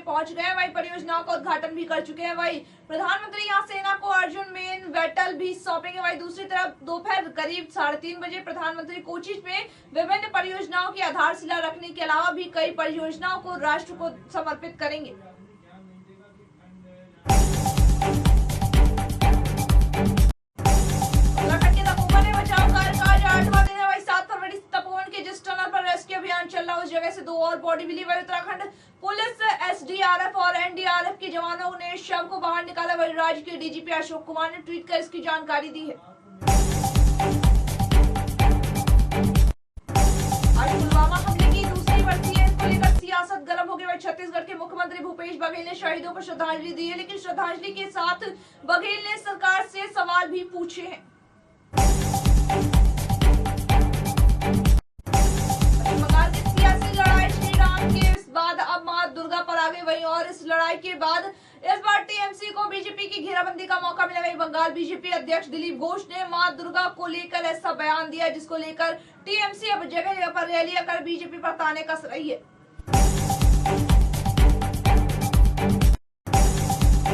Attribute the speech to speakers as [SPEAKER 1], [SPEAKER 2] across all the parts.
[SPEAKER 1] पहुंच गए हैं। वही परियोजनाओं का उद्घाटन भी कर चुके हैं। वही प्रधानमंत्री यहां सेना को अर्जुन मेन बैटल भी सौंपेंगे। वही दूसरी तरफ दोपहर करीब 3:30 बजे प्रधानमंत्री कोचीन में विभिन्न परियोजनाओं की आधारशिला रखने के अलावा भी कई परियोजनाओं को राष्ट्र को समर्पित करेंगे। चल रहा उस जगह से 2 और बॉडी मिली। वही उत्तराखंड पुलिस, एसडीआरएफ और एनडीआरएफ के जवानों ने शव को बाहर निकाला। वही राज्य के डीजीपी अशोक कुमार ने ट्वीट कर इसकी जानकारी दी है। आज पुलवामा हमले की दूसरी बरसी है, इसको लेकर सियासत गर्म हो गई। वही छत्तीसगढ़ के मुख्यमंत्री भूपेश बघेल ने शहीदों को श्रद्धांजलि दी है, लेकिन श्रद्धांजलि के साथ बघेल ने सरकार से सवाल भी पूछे हैं। अब मां दुर्गा पर आ गई। वही और इस लड़ाई के बाद इस बार टीएमसी को बीजेपी की घेराबंदी का मौका मिला। वही बंगाल बीजेपी अध्यक्ष दिलीप घोष ने मां दुर्गा को लेकर ऐसा बयान दिया जिसको लेकर टीएमसी अब जगह जगह पर रैलियां कर बीजेपी पर ताने कस रही है।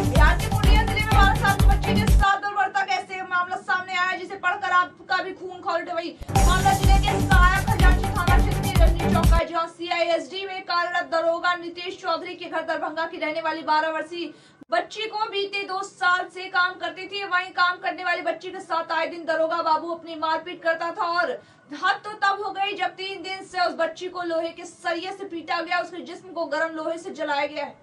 [SPEAKER 1] बिहार के पूर्णिया जिले में 12 साल के बच्चे के साथ दुर्व्यवहार का ऐसे मामला सामने आया जिसे पढ़कर आपका भी खून खौल उठे। वही मामला जिले के सहायक खजांची थाना क्षेत्र के रजनी चौक का, जहाँ सीआईएसडी में कार्यरत दरोगा नितेश चौधरी के घर दरभंगा की रहने वाली 12 वर्षीय बच्ची को बीते 2 साल से काम करती थी। वहीं काम करने वाली बच्ची के साथ आए दिन दरोगा बाबू अपनी मारपीट करता था और हद तो तब हो गई जब 3 दिन से उस बच्ची को लोहे के सरिये से पीटा गया, उसके जिस्म को गर्म लोहे से जलाया गया है।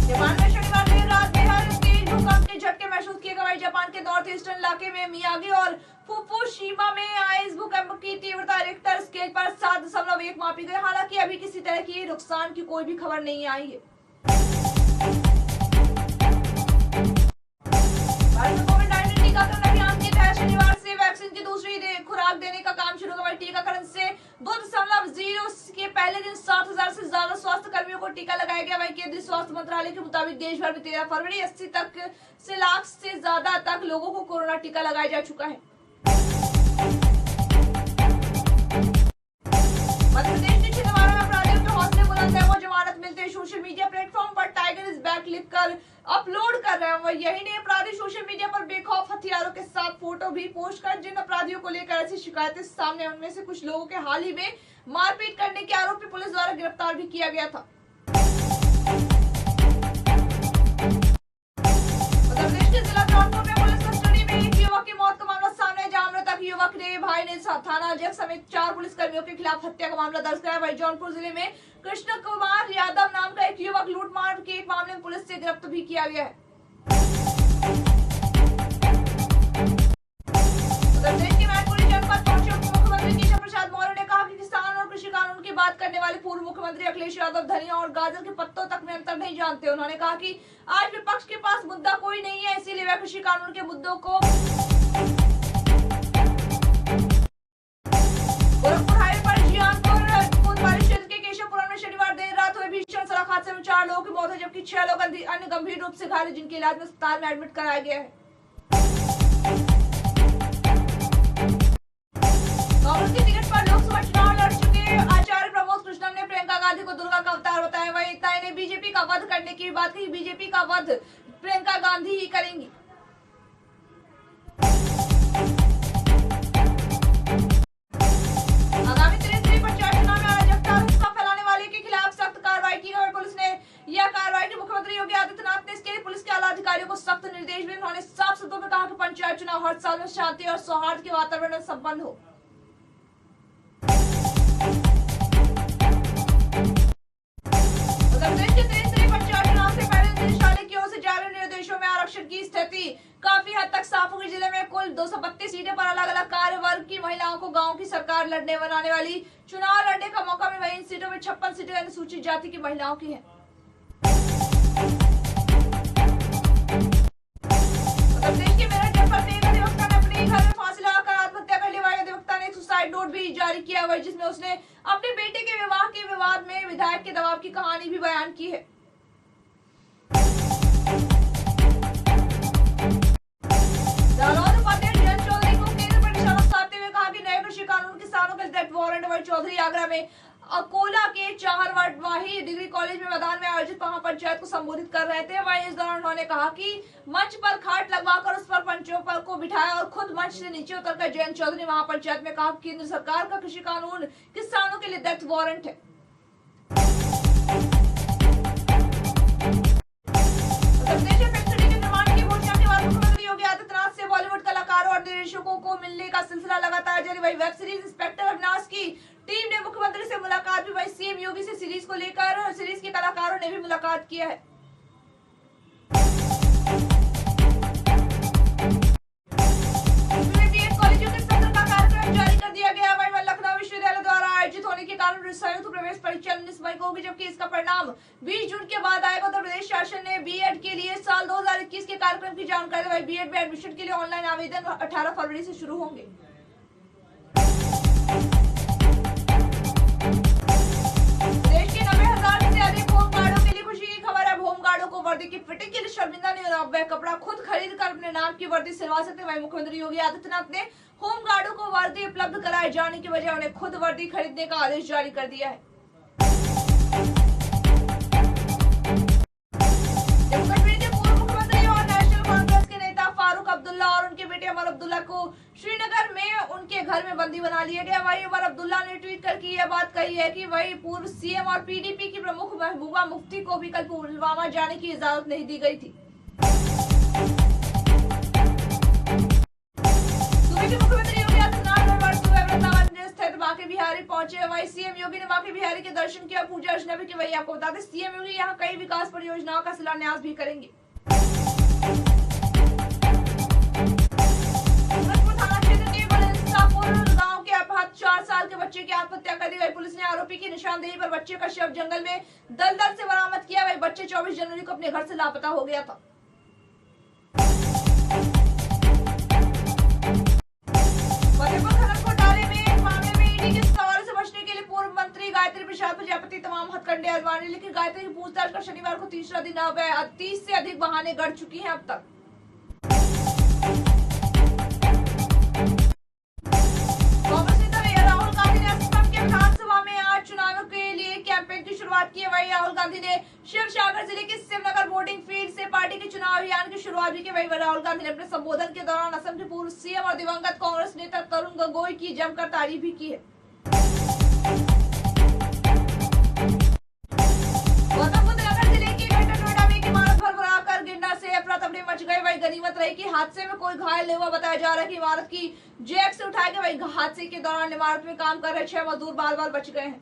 [SPEAKER 1] जापान में शनिवार देर रात बेहद तेज भूकंप के झटके महसूस किए गए। जापान के नॉर्थ ईस्टर्न इलाके में मियागी और फुकुशिमा में आए इस भूकंप की तीव्रता रिक्टर स्केल पर 7.1 मापी गई। हालांकि अभी किसी तरह की नुकसान की कोई भी खबर नहीं आई है। भारत में कोविड-19 टीकाकरण अभियान के तहत शनिवार से वैक्सीन की दूसरी खुराक देने का काम शुरू हुआ। टीकाकरण से 2.0 के पहले दिन 7,000 से ज्यादा स्वास्थ्य कर्मियों को टीका लगाया गया। वहीं केंद्रीय स्वास्थ्य मंत्रालय के मुताबिक देश भर में 13 फरवरी 80 तक से लाख से ज्यादा तक लोगों को कोरोना टीका लगाया जा चुका है। मध्य प्रदेश के छिंदवाड़ा में अपराधियों के हौसले बुलंद है। वो जमानत मिलते सोशल मीडिया प्लेटफॉर्म पर टाइगर इज बैक लिखकर अपलोड कर रहे हैं। वह यही नहीं, अपराधी सोशल मीडिया पर बेखौफ हथियारों के साथ फोटो भी पोस्ट कर जिन अपराधियों को लेकर ऐसी शिकायतें सामने, उनमें से कुछ लोगों के हाल ही में मारपीट करने के आरोपी पुलिस द्वारा गिरफ्तार भी किया गया था। उत्तर प्रदेश के जिला जौनपुर में पुलिस कस्टडी में एक युवक की मौत का मामला सामने है, जहां मृतक युवक ने भाई ने थाना अध्यक्ष समेत 4 पुलिसकर्मियों के खिलाफ हत्या का मामला दर्ज कराया। वही जौनपुर जिले में कृष्ण कुमार यादव नाम का एक युवक लूटमार के एक मामले में पुलिस से गिरफ्तार भी किया गया है। उत्तर प्रदेश के मैनपुरी जनपद पहुंचे उप मुख्यमंत्री केशव प्रसाद मौर्य ने कहा कि किसान और कृषि कानून की बात करने वाले पूर्व मुख्यमंत्री अखिलेश यादव धनिया और गाजर के पत्तों तक में अंतर नहीं जानते। उन्होंने कहा कि आज विपक्ष के पास मुद्दा कोई नहीं है, इसीलिए वह कृषि कानून के मुद्दों को गोरखपुर हाईवे पर जियानपुर क्षेत्र के केशवपुरम में शनिवार देर रात हुए भीषण सड़क हादसे में 4 लोगों की मौत है, जबकि 6 लोग अन्य गंभीर रूप से घायल, जिनके इलाज में अस्पताल में एडमिट कराया गया है। कांग्रेस की टिकट पर लोकसभा चुनाव लड़ चुके आचार्य प्रमोद कृष्णम ने प्रियंका गांधी को दुर्गा का अवतार बताया। वहीं एकता ने बीजेपी का वध करने की बात कही। बीजेपी का वध प्रियंका गांधी ही करेंगी। आगामी त्रिस्तरीय पंचायत चुनाव में अराजकता हिंसा फैलाने वाले के खिलाफ सख्त कार्रवाई की है। पुलिस ने यह कार्रवाई की मुख्यमंत्री योगी आदित्यनाथ ने इसके लिए पुलिस के आला अधिकारियों को सख्त निर्देश दिए। उन्होंने साफ शब्दों में कहा कि पंचायत चुनाव हर साल में शांति और सौहार्द के वातावरण में संपन्न हो। उत्तर प्रदेश के त्रिस्तरीय पंचायत चुनाव से पहले निदेशालय की ओर से जारी निर्देशों में आरक्षण की स्थिति काफी हद तक साफ हो गई। जिले में कुल 232 सीटें पर अलग अलग कार्य वर्ग की महिलाओं को गांव की सरकार लड़ने बनाने वाली चुनाव लड़ने का मौका मिला। वहीं इन सीटों में 56 सीटें अनुसूचित जाति की महिलाओं की हैं। उत्तर प्रदेश के मेरठ जनपद में एक अधिवक्ता ने अपने घर में फांसी लगाकर आत्महत्या कर ली। वही अधिवक्ता ने एक सुसाइड नोट भी जारी किया हुआ है, जिसमें उसने अपने बेटे के विवाह के विवाद में विधायक के दबाव की कहानी भी बयान की है। चौधरी आगरा में कॉलेज में मैदान में आयोजित महापंचायत को संबोधित कर रहे थे। वहीं इस दौरान उन्होंने कहा कि मंच पर खाट लगवाकर उस पर पंचों पर को बिठाया और खुद मंच से नीचे उतरकर जयंत चौधरी महापंचायत में कहा केंद्र सरकार का कृषि कानून किसानों के लिए डेथ वारंट है। से बॉलीवुड कलाकारों और निर्देशकों को मिलने का सिलसिला लगातार जारी। वही वेब सीरीज इंस्पेक्टर अविनाश की टीम ने मुख्यमंत्री से मुलाकात भी। वही सीएम योगी से सीरीज को लेकर सीरीज के कलाकारों ने भी मुलाकात किया है। कॉलेजों के सत्र का कार्यक्रम जारी कर दिया गया। वही लखनऊ विश्वविद्यालय द्वारा आयोजित होने के कारण संयुक्त प्रवेश परीक्षा 19 मई को होगी, जबकि इसका परिणाम 20 जून के बाद आएगा। उत्तर प्रदेश शासन ने बीएड के लिए साल 2021 के कार्यक्रम की जानकारी। वही बीएड में एडमिशन के लिए ऑनलाइन आवेदन 18 फरवरी से शुरू होंगे। देश के 90,000 से अधिक होमगार्डों के लिए खुशी की खबर है। होमगार्डों को वर्दी की फिटिंग के लिए शर्मिंदा नहीं होना, वह कपड़ा खुद खरीद कर अपने नाम की वर्दी सिलवा सकते। वही मुख्यमंत्री योगी आदित्यनाथ ने होमगार्डों को वर्दी उपलब्ध कराए जाने की बजाय उन्हें खुद वर्दी खरीदने का आदेश जारी कर दिया है। जम्मू कश्मीर के पूर्व मुख्यमंत्री और नेशनल कांग्रेस के नेता फारूक अब्दुल्ला और उनके बेटे उमर अब्दुल्ला को श्रीनगर में उनके घर में बंदी बना लिया गया। वही उमर अब्दुल्ला ने ट्वीट करके यह बात कही है कि वही पूर्व सीएम और पीडीपी की प्रमुख महबूबा मुफ्ती को भी कल पुलवामा जाने की इजाजत नहीं दी गई थी। मुख्यमंत्री योगी आदित्यनाथ स्थित बांके बिहारी पहुंचे। वही सीएम योगी ने बांके बिहारी के दर्शन किया, पूजा अर्चना भी की। वही आपको बता दें सीएम योगी यहाँ कई विकास परियोजनाओं का शिलान्यास भी करेंगे। थाना क्षेत्र के गांव के अपहत 4 साल के बच्चे की आत्महत्या कर दी गई। पुलिस ने आरोपी की निशानदेही पर बच्चे का शव जंगल में दलदल से बरामद किया। वही बच्चे 24 जनवरी को अपने घर से लापता हो गया था। गायत्री प्रसाद प्रजापति तमाम हथकंडे आजमाने, लेकिन गायत्री की पूछताछ का शनिवार को तीसरा दिन अब 30 से अधिक बहाने गढ़ चुकी हैं अब तक। कांग्रेस नेता राहुल गांधी ने असम के विधानसभा में आज चुनावों के लिए कैंपेन की शुरुआत की। वही राहुल गांधी ने शिवसागर जिले के शिवनगर वोटिंग फील्ड से पार्टी के चुनाव अभियान की शुरुआत भी की। वही राहुल गांधी ने अपने संबोधन के दौरान असम के पूर्व सीएम और दिवंगत कांग्रेस नेता तरुण गोगोई की जमकर तारीफ भी की है। गनीमत रही कि हादसे में कोई घायल नहीं हुआ। बताया जा रहा है कि इमारत की जैक से उठाए गए। वही हादसे के दौरान इमारत में काम कर रहे 6 मजदूर बाल बच गए हैं।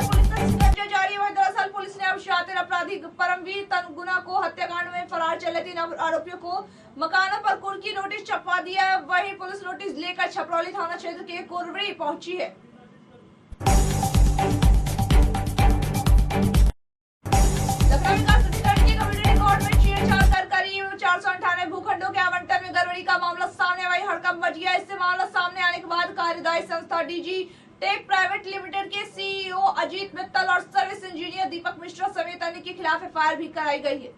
[SPEAKER 1] पुलिस का शिकंजा जारी है। दरअसल पुलिस ने अब शातिर अपराधी परमवीर तनगुना को हत्याकांड में फरार चले 3 आरोपियों को मकानों पर कुर्क की नोटिस छपवा दिया है। वही पुलिस नोटिस लेकर छपरौली थाना क्षेत्र के कुरवड़ी पहुंची है। करीब 498 भूखंडों के आवंटन में गड़बड़ी का मामला सामने। वही हड़कंप मच गया। इससे मामला सामने आने के बाद कार्यदायी संस्था डीजी टेक प्राइवेट लिमिटेड के सीईओ अजीत मित्तल और सर्विस इंजीनियर दीपक मिश्रा समेत अन्य के खिलाफ एफआईआर भी कराई गई है।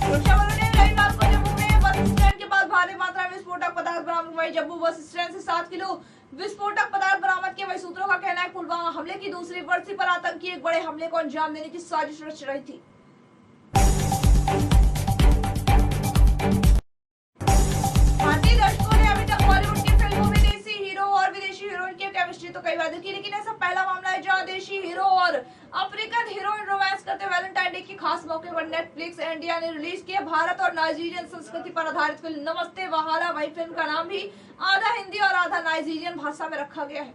[SPEAKER 1] सुरक्षा बलों ने रविवार को जम्मू में बस स्टैंड के पास भारी मात्रा में विस्फोटक पदार्थ बरामद। वही जम्मू बस स्टैंड से 7 किलो विस्फोटक पदार्थ बरामद किए। वही सूत्रों का कहना है पुलवामा हमले की दूसरी बरसी पर आतंकी एक बड़े हमले को अंजाम देने की साजिश रच रही थी। भारतीय दर्शकों ने अभी तक बॉलीवुड की फिल्मों में देसी हीरो और विदेशी हीरोइन की केमिस्ट्री तो कई बार देखी, लेकिन ऐसा पहला मामला है जहां देशी हीरो और अफ्रीकन हीरोइन रोमांस करते। वैलेंटाइन डे के खास मौके पर नेटफ्लिक्स इंडिया ने रिलीज किया भारत और नाइजीरियन संस्कृति पर आधारित फिल्म नमस्ते वहाला। वही फिल्म का नाम भी आधा हिंदी और आधा नाइजीरियन भाषा में रखा गया है।